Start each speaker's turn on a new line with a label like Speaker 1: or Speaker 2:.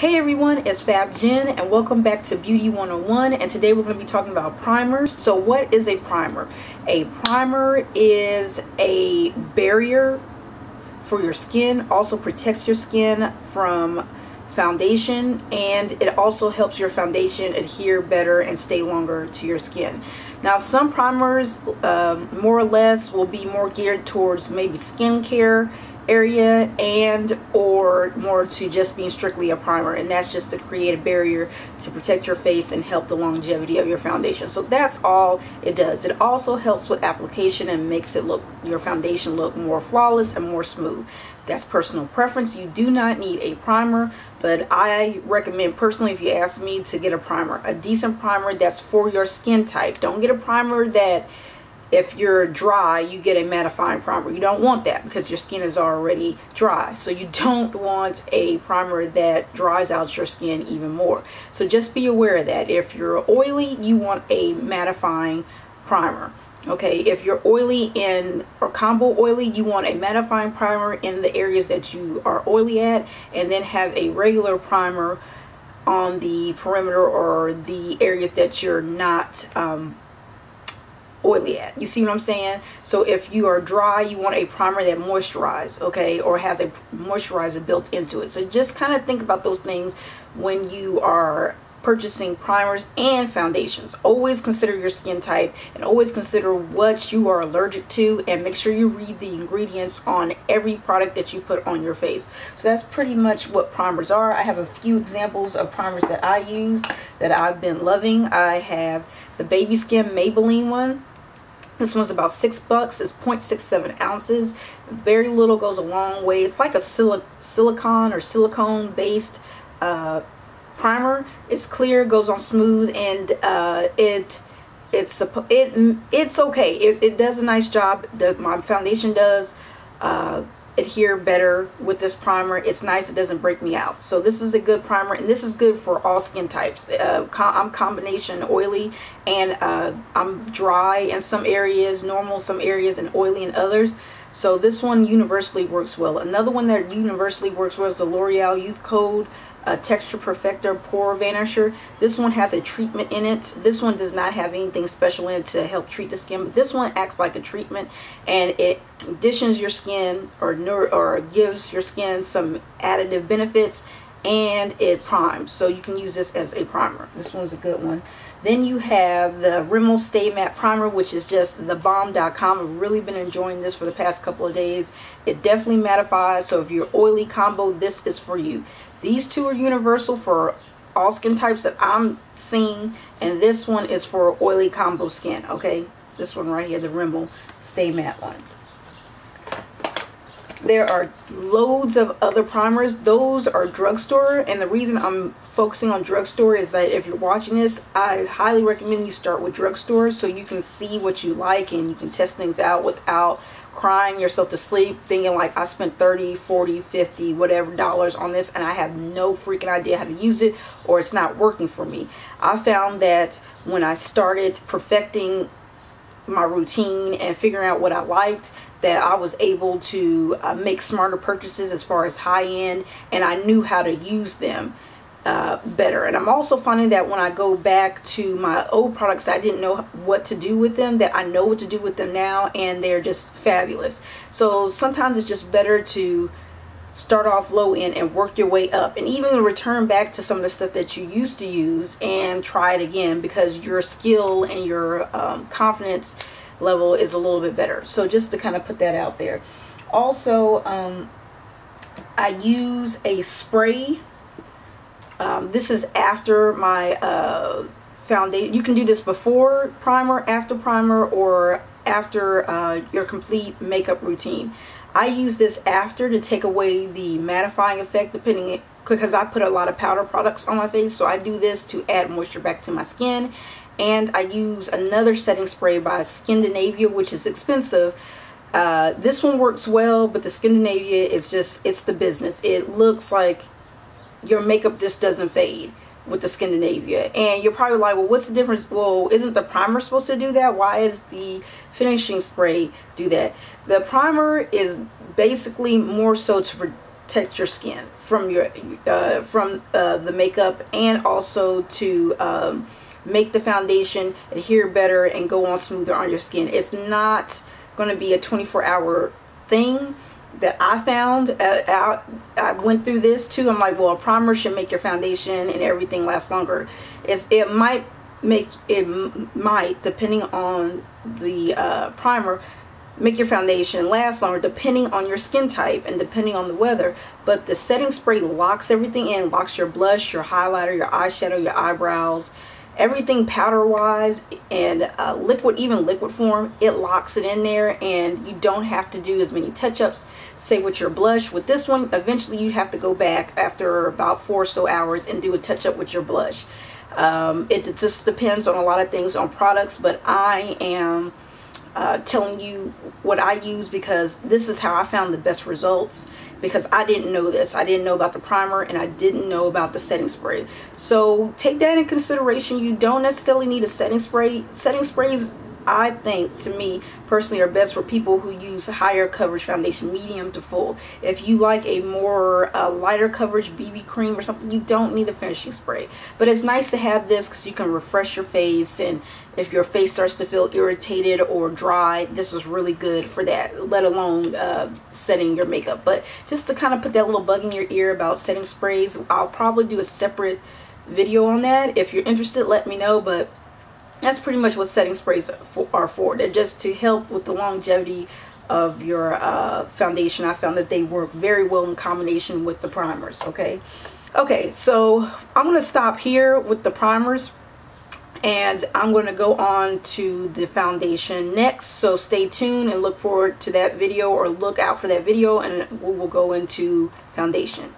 Speaker 1: Hey everyone, it's Fab Jen and welcome back to Beauty 101, and today we're going to be talking about primers. So what is a primer? A primer is a barrier for your skin, also protects your skin from foundation, and it also helps your foundation adhere better and stay longer to your skin. Now some primers more or less will be more geared towards maybe skincare area and or more to just being strictly a primer, and that's just to create a barrier to protect your face and help the longevity of your foundation. So that's all it does. It also helps with application and makes your foundation look more flawless and more smooth. That's personal preference. You do not need a primer, but I recommend personally, if you ask me, to get a decent primer that's for your skin type. Don't get a primer that if you're dry, you get a mattifying primer. You don't want that because your skin is already dry. So you don't want a primer that dries out your skin even more. So just be aware of that. If you're oily, you want a mattifying primer. Okay, if you're oily or combo oily, you want a mattifying primer in the areas that you are oily at, and then have a regular primer on the perimeter or the areas that you're not oily at. You see what I'm saying? So if you are dry, you want a primer that moisturizes, okay, or has a moisturizer built into it. So just kind of think about those things when you are purchasing primers and foundations. Always consider your skin type and always consider what you are allergic to, and make sure you read the ingredients on every product that you put on your face. So that's pretty much what primers are. I have a few examples of primers that I use that I've been loving. I have the Baby Skin Maybelline one. This one's about $6. It's 0.67 ounces. Very little goes a long way. It's like a silicone or silicone based primer. It's clear, goes on smooth, and it's okay. It does a nice job. My foundation does adhere better with this primer. It's nice. It doesn't break me out. So this is a good primer, and this is good for all skin types. I'm combination oily, and I'm dry in some areas, normal some areas, and oily in others. So this one universally works well. Another one that universally works well is the L'Oreal Youth Code Texture Perfector Pore Vanisher. This one has a treatment in it. This one does not have anything special in it to help treat the skin, but this one acts like a treatment, and it conditions your skin or gives your skin some additive benefits, and it primes. So you can use this as a primer. This one's a good one. Then you have the Rimmel Stay Matte Primer, which is just thebomb.com. I've really been enjoying this for the past couple of days. It definitely mattifies, so if you're oily combo, this is for you. These two are universal for all skin types that I'm seeing, and this one is for oily combo skin, okay? This one right here, the Rimmel Stay Matte one. There are loads of other primers. Those are drugstore, and the reason I'm focusing on drugstore is that if you're watching this, I highly recommend you start with drugstore so you can see what you like and you can test things out without crying yourself to sleep thinking like, I spent 30, 40, 50, whatever dollars on this and I have no freaking idea how to use it, or it's not working for me. I found that when I started perfecting my routine and figuring out what I liked, that I was able to make smarter purchases as far as high-end, and I knew how to use them better. And I'm also finding that when I go back to my old products, I didn't know what to do with them, that I know what to do with them now, and they're just fabulous. So sometimes it's just better to start off low end and work your way up, and even return back to some of the stuff that you used to use and try it again, because your skill and your confidence level is a little bit better. So just to kind of put that out there. Also, I use a spray. This is after my foundation. You can do this before primer, after primer, or after your complete makeup routine. I use this after to take away the mattifying effect, because I put a lot of powder products on my face. So I do this to add moisture back to my skin. And I use another setting spray by Scandinavia, which is expensive. This one works well, but the Scandinavia is just, it's the business. It looks like your makeup just doesn't fade with the Scandinavia. And you're probably like, well, what's the difference? Well, isn't the primer supposed to do that? Why is the finishing spray do that? The primer is basically more so to protect your skin from your the makeup, and also to make the foundation adhere better and go on smoother on your skin. It's not going to be a 24-hour thing that I found. I went through this too. I'm like, well, a primer should make your foundation and everything last longer. It might, depending on the primer, make your foundation last longer depending on your skin type and depending on the weather. But the setting spray locks everything in, locks your blush, your highlighter, your eyeshadow, your eyebrows, everything powder wise, and liquid, even liquid form, it locks it in there, and you don't have to do as many touch-ups, say with your blush. With this one, eventually you have to go back after about 4 or so hours and do a touch-up with your blush. It just depends on a lot of things on products, but I am telling you what I use because this is how I found the best results, because I didn't know this. I didn't know about the primer, and I didn't know about the setting spray. So take that in consideration. You don't necessarily need a setting spray. Setting sprays, I think, to me personally, are best for people who use higher coverage foundation, medium to full. If you like a more lighter coverage BB cream or something, you don't need a finishing spray. But it's nice to have this because you can refresh your face, and if your face starts to feel irritated or dry, this is really good for that, let alone setting your makeup. But just to kind of put that little bug in your ear about setting sprays, I'll probably do a separate video on that. If you're interested, let me know. But that's pretty much what setting sprays are for. They're just to help with the longevity of your foundation. I found that they work very well in combination with the primers. Okay, so I'm going to stop here with the primers, and I'm going to go on to the foundation next. So stay tuned and look forward to that video, or look out for that video, and we will go into foundation.